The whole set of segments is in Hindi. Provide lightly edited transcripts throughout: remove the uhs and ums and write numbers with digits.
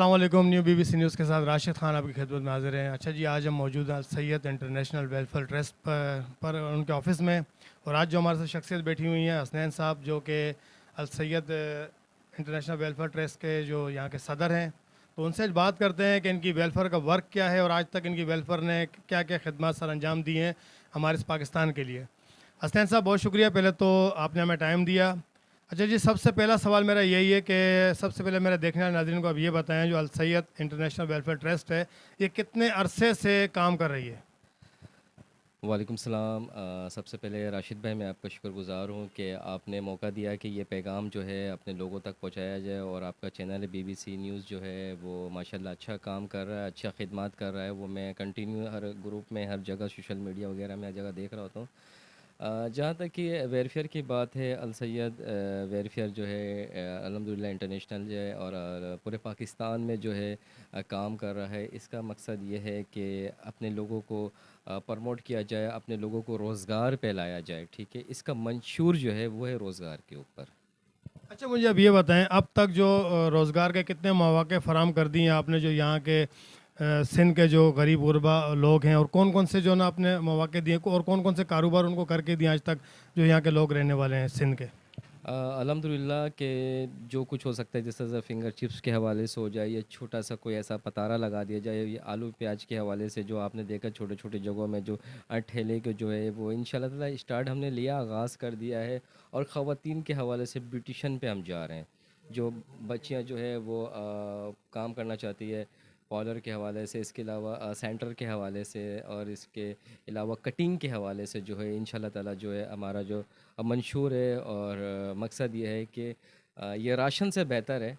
अस्सलाम वालेकुम। न्यू बीबीसी न्यूज़ के साथ राशिद खान आपकी खिदमत में हाजिर हैं। अच्छा जी, आज हम मौजूद हैं अल सैयद इंटरनेशनल वेलफेयर ट्रस्ट पर उनके ऑफिस में। और आज जो हमारे साथ शख्सियत बैठी हुई हैं, हसनैन साहब, जो कि अल सैयद इंटरनेशनल वेलफेयर ट्रस्ट के जो यहाँ के सदर हैं। तो उनसे आज बात करते हैं कि इनकी वेलफेयर का वर्क क्या है और आज तक इनकी वेलफेयर ने क्या क्या खिदमत सर अंजाम दी हैं हमारे इस पाकिस्तान के लिए। हसनैन साहब, बहुत शुक्रिया पहले तो आपने हमें टाइम दिया। अच्छा जी, सबसे पहला सवाल मेरा यही है कि सबसे पहले मेरे देखने वाले नाज़रीन को अब ये बताएं, जो अल सैयद इंटरनेशनल वेलफेयर ट्रस्ट है, ये कितने अरसे से काम कर रही है? वालेकुम सलाम। सबसे पहले राशिद भाई, मैं आपका शुक्रगुज़ार हूँ कि आपने मौका दिया कि ये पैगाम जो है अपने लोगों तक पहुँचाया जाए। और आपका चैनल है बीबीसी न्यूज़ जो है वो माशाल्लाह अच्छा काम कर रहा है, अच्छा खिदमत कर रहा है। वो मैं कंटिन्यू हर ग्रुप में, हर जगह, सोशल मीडिया वगैरह में हर जगह देख रहा होता हूँ। जहाँ तक कि वेलफेयर की बात है, अल सैयद वेलफेयर जो है अल्हम्दुलिल्लाह इंटरनेशनल जो है और पूरे पाकिस्तान में जो है काम कर रहा है। इसका मकसद ये है कि अपने लोगों को प्रमोट किया जाए, अपने लोगों को रोज़गार पे लाया जाए। ठीक है, इसका मंशूर जो है वो है रोज़गार के ऊपर। अच्छा, मुझे अब ये बताएं, अब तक जो रोज़गार के कितने मौक़े फ़राम कर दिए हैं आपने, जो यहाँ के सिंध के जो गरीब गुरबा लोग हैं, और कौन कौन से जो ना अपने मौक़े दिए और कौन कौन से कारोबार उनको करके दिए आज तक, जो यहाँ के लोग रहने वाले हैं सिंध के? अल्हम्दुलिल्लाह के जो कुछ हो सकता है, जैसे फिंगर चिप्स के हवाले से हो जाए, या छोटा सा कोई ऐसा पतारा लगा दिया जाए, या आलू प्याज के हवाले से जो आपने देखा छोटे छोटे जगहों में जो ठेले के जो है वो इंशाल्लाह ताला स्टार्ट हमने लिया, आगाज़ कर दिया है। और ख़वातीन के हवाले से ब्यूटिशन पे हम जा रहे हैं। जो बच्चियां जो है वो काम करना चाहती है, पार्लर के हवाले से, इसके अलावा सेंटर के हवाले से, और इसके अलावा कटिंग के हवाले से जो है इंशाल्लाह ताला जो है हमारा जो मंशूर है। और मकसद ये है कि ये राशन से बेहतर है,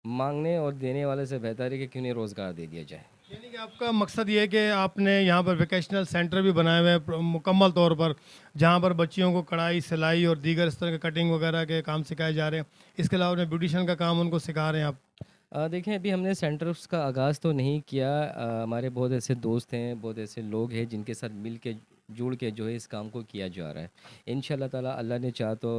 मांगने और देने वाले से बेहतर है कि क्यों नहीं रोज़गार दे दिया जाए। यानी कि आपका मकसद ये है कि आपने यहाँ पर वोकेशनल सेंटर भी बनाए हुए हैं मुकम्मल तौर पर, जहाँ पर बच्चियों को कढ़ाई, सिलाई और दीगर इस तरह के कटिंग वगैरह के काम सिखाए जा रहे हैं। इसके अलावा अपने ब्यूटिशन का काम उनको सिखा रहे हैं आप? देखें, अभी हमने सेंटर्स का आगाज़ तो नहीं किया। हमारे बहुत ऐसे दोस्त हैं, बहुत ऐसे लोग हैं जिनके साथ मिल के जुड़ के जो है इस काम को किया जा रहा है। इंशाल्लाह ताला अल्लाह ने चाहा तो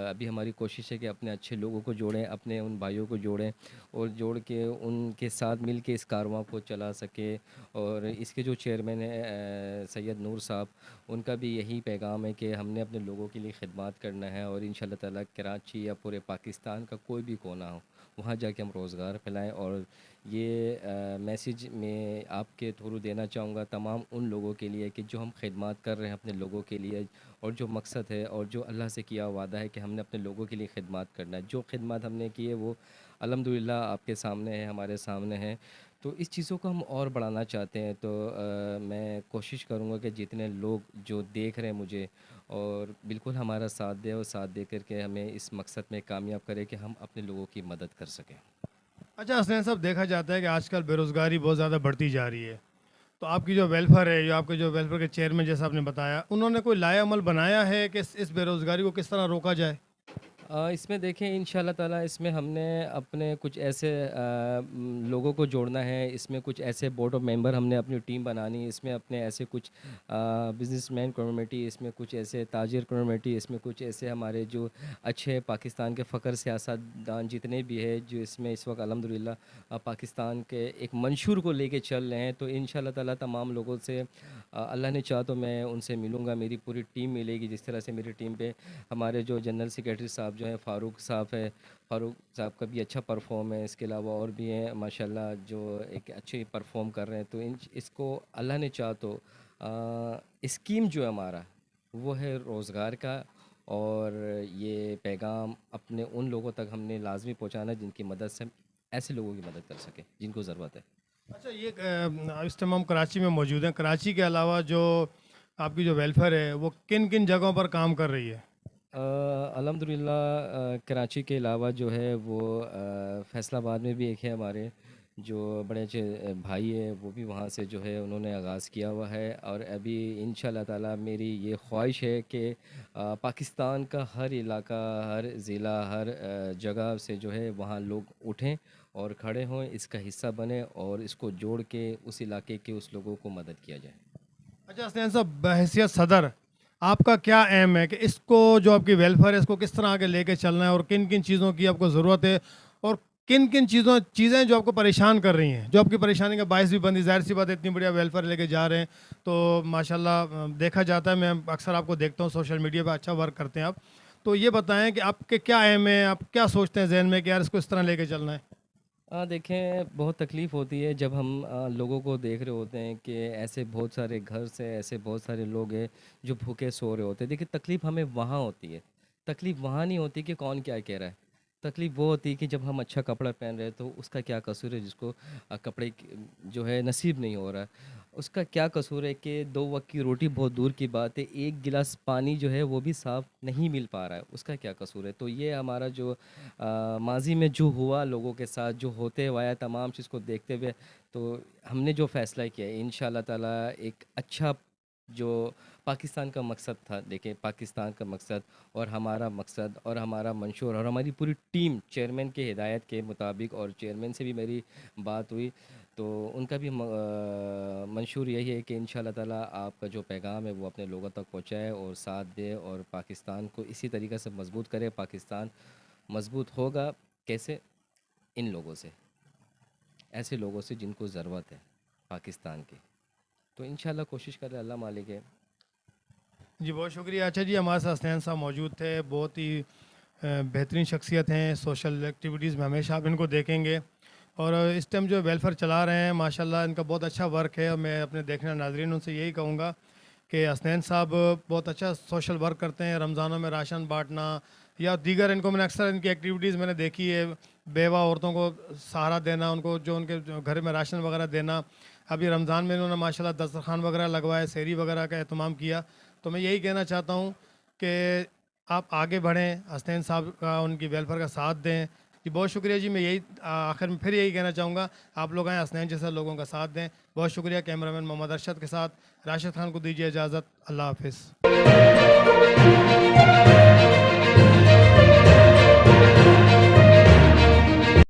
अभी हमारी कोशिश है कि अपने अच्छे लोगों को जोड़ें, अपने उन भाइयों को जोड़ें, और जोड़ के उनके साथ मिल के इस कारवां को चला सके। और इसके जो चेयरमैन हैं सैयद नूर साहब, उनका भी यही पैगाम है कि हमने अपने लोगों के लिए खिदमत करना है। और इंशाल्लाह ताला कराची या पूरे पाकिस्तान का कोई भी कोना हो, वहाँ जाके हम रोज़गार फैलाएँ। और ये मैसेज मैं आपके थ्रू देना चाहूँगा तमाम उन लोगों के लिए कि जो हम खिदमत कर रहे हैं अपने लोगों के लिए, और जो मकसद है और जो अल्लाह से किया वादा है कि हमने अपने लोगों के लिए खिदमत करना है। जो खिदमत हमने की है वो अल्हम्दुलिल्लाह आपके सामने है, हमारे सामने है। तो इस चीज़ों को हम और बढ़ाना चाहते हैं। तो मैं कोशिश करूँगा कि जितने लोग जो देख रहे हैं मुझे, और बिल्कुल हमारा साथ दें, और साथ दे कर के हमें इस मकसद में कामयाब करें कि हम अपने लोगों की मदद कर सकें। अच्छा हसनैन साहब, देखा जाता है कि आजकल बेरोज़गारी बहुत ज़्यादा बढ़ती जा रही है। तो आपकी जो वेलफेयर है, जो आपके जो वेलफेयर के चेयरमैन जैसा आपने बताया, उन्होंने कोई लाएअमल बनाया है कि इस बेरोज़गारी को किस तरह रोका जाए? इसमें देखें, इंशाल्लाह ताला इसमें हमने अपने कुछ ऐसे लोगों को जोड़ना है। इसमें कुछ ऐसे बोर्ड ऑफ मेंबर हमने अपनी टीम बनानी है। इसमें अपने ऐसे कुछ बिजनेसमैन कम्युनिटी, इसमें कुछ ऐसे ताजिर कम्युनिटी, इसमें कुछ ऐसे हमारे जो अच्छे पाकिस्तान के फ़ख्र सियासतदान जितने भी है, जो इसमें इस वक्त अल्हम्दुलिल्लाह पाकिस्तान के एक मंशूर को लेके चल रहे हैं। तो इंशाल्लाह ताला तमाम लोगों से अल्लाह ने चाहा तो मैं उनसे मिलूँगा, मेरी पूरी टीम मिलेगी। जिस तरह से मेरी टीम पे हमारे जो जनरल सेक्रेटरी साहब जो हैं फ़ारूक साहब है, फ़ारूक साहब का भी अच्छा परफॉर्म है। इसके अलावा और भी हैं माशाल्लाह जो एक अच्छे परफॉर्म कर रहे हैं। तो इसको अल्लाह ने चाहा तो स्कीम जो है हमारा वो है रोज़गार का। और ये पैगाम अपने उन लोगों तक हमने लाजमी पहुँचाना है जिनकी मदद से हम ऐसे लोगों की मदद कर सकें जिनको ज़रूरत है। अच्छा, ये इस टाइम हम कराची में मौजूद हैं। कराची के अलावा जो आपकी जो वेलफेयर है, वो किन किन जगहों पर काम कर रही है? अल्हम्दुलिल्लाह कराची के अलावा जो है वो फैसलाबाद में भी एक है हमारे जो बड़े अच्छे भाई है, वो भी वहाँ से जो है उन्होंने आगाज़ किया हुआ है। और अभी इंशाल्लाह ताला मेरी ये ख्वाहिश है कि पाकिस्तान का हर इलाका, हर ज़िला, हर जगह से जो है वहाँ लोग उठें और खड़े हों, इसका हिस्सा बने, और इसको जोड़ के उस इलाके के उस लोगों को मदद किया जाए। अच्छा हसनैन साहब, बहैसियत सदर, आपका क्या एम है कि इसको, जो आपकी वेलफेयर है, इसको किस तरह आगे लेके चलना है और किन किन चीज़ों की आपको ज़रूरत है, और किन किन चीज़ें जो आपको परेशान कर रही हैं, जो आपकी परेशानी का बायस भी बनी? ज़ाहिर सी बात है, इतनी बढ़िया वेलफेयर लेके जा रहे हैं तो माशाल्लाह देखा जाता है, मैं अक्सर आपको देखता हूँ सोशल मीडिया पे, अच्छा वर्क करते हैं आप। तो ये बताएं कि आपके क्या एम है, आप क्या सोचते हैं जहन में कि यार इसको इस तरह लेके चलना है? देखें, बहुत तकलीफ़ होती है जब हम लोगों को देख रहे होते हैं कि ऐसे बहुत सारे घर से ऐसे बहुत सारे लोग हैं जो भूखे सो रहे होते हैं। देखिए, तकलीफ़ हमें वहाँ होती है, तकलीफ़ वहाँ नहीं होती कि कौन क्या कह रहा है। तकलीफ़ वो होती है कि जब हम अच्छा कपड़ा पहन रहे हैं तो उसका क्या कसूर है, जिसको कपड़े जो है नसीब नहीं हो रहा है, उसका क्या कसूर है कि दो वक्त की रोटी बहुत दूर की बात है, एक गिलास पानी जो है वो भी साफ़ नहीं मिल पा रहा है, उसका क्या कसूर है। तो ये हमारा जो माज़ी में जो हुआ लोगों के साथ, जो होते हुआ है, तमाम चीज़ को देखते हुए, तो हमने जो फ़ैसला किया है इंशाल्लाह ताला एक अच्छा जो पाकिस्तान का मकसद था, देखिए पाकिस्तान का मकसद और हमारा मकसद और हमारा मंशूर और हमारी पूरी टीम चेयरमैन के हिदायत के मुताबिक, और चेयरमैन से भी मेरी बात हुई तो उनका भी मंशूर यही है कि इंशाल्लाह ताला आपका जो पैगाम है वो अपने लोगों तक पहुँचाए और साथ दे और पाकिस्तान को इसी तरीक़े से मज़बूत करे। पाकिस्तान मज़बूत होगा कैसे? इन लोगों से, ऐसे लोगों से जिनको ज़रूरत है पाकिस्तान की। तो इंशाल्लाह कोशिश कर रहे हैं, अल्लाह मालिक है। जी बहुत शुक्रिया। अच्छा जी, हमारे साथ हसनैन साहब मौजूद थे, बहुत ही बेहतरीन शख्सियत हैं, सोशल एक्टिविटीज़ में हमेशा आप इनको देखेंगे और इस टाइम जो वेलफेयर चला रहे हैं माशाल्लाह इनका बहुत अच्छा वर्क है। और मैं अपने देखने नाजरीन उनसे यही कहूँगा कि हसनैन साहब बहुत अच्छा सोशल वर्क करते हैं, रमज़ानों में राशन बांटना या दीगर, इनको मैंने अक्सर इनकी एक्टिविटीज़ मैंने देखी है, बेवा औरतों को सहारा देना, उनको जो उनके जो घर में राशन वगैरह देना। अभी रमज़ान में इन्होंने माशाल्लाह दस्तरखान वगैरह लगवाए, सहरी वगैरह का एहतमाम किया। तो मैं यही कहना चाहता हूँ कि आप आगे बढ़ें, हसनैन साहब का, उनकी वेलफेयर का साथ दें। जी बहुत शुक्रिया जी। मैं यही आखिर में फिर यही कहना चाहूँगा, आप लोग आएँ, हसनैन जैसे लोगों का साथ दें। बहुत शुक्रिया। कैमरामैन मोहम्मद अरशद के साथ राशिद खान को दीजिए इजाज़त। अल्लाह हाफिज़।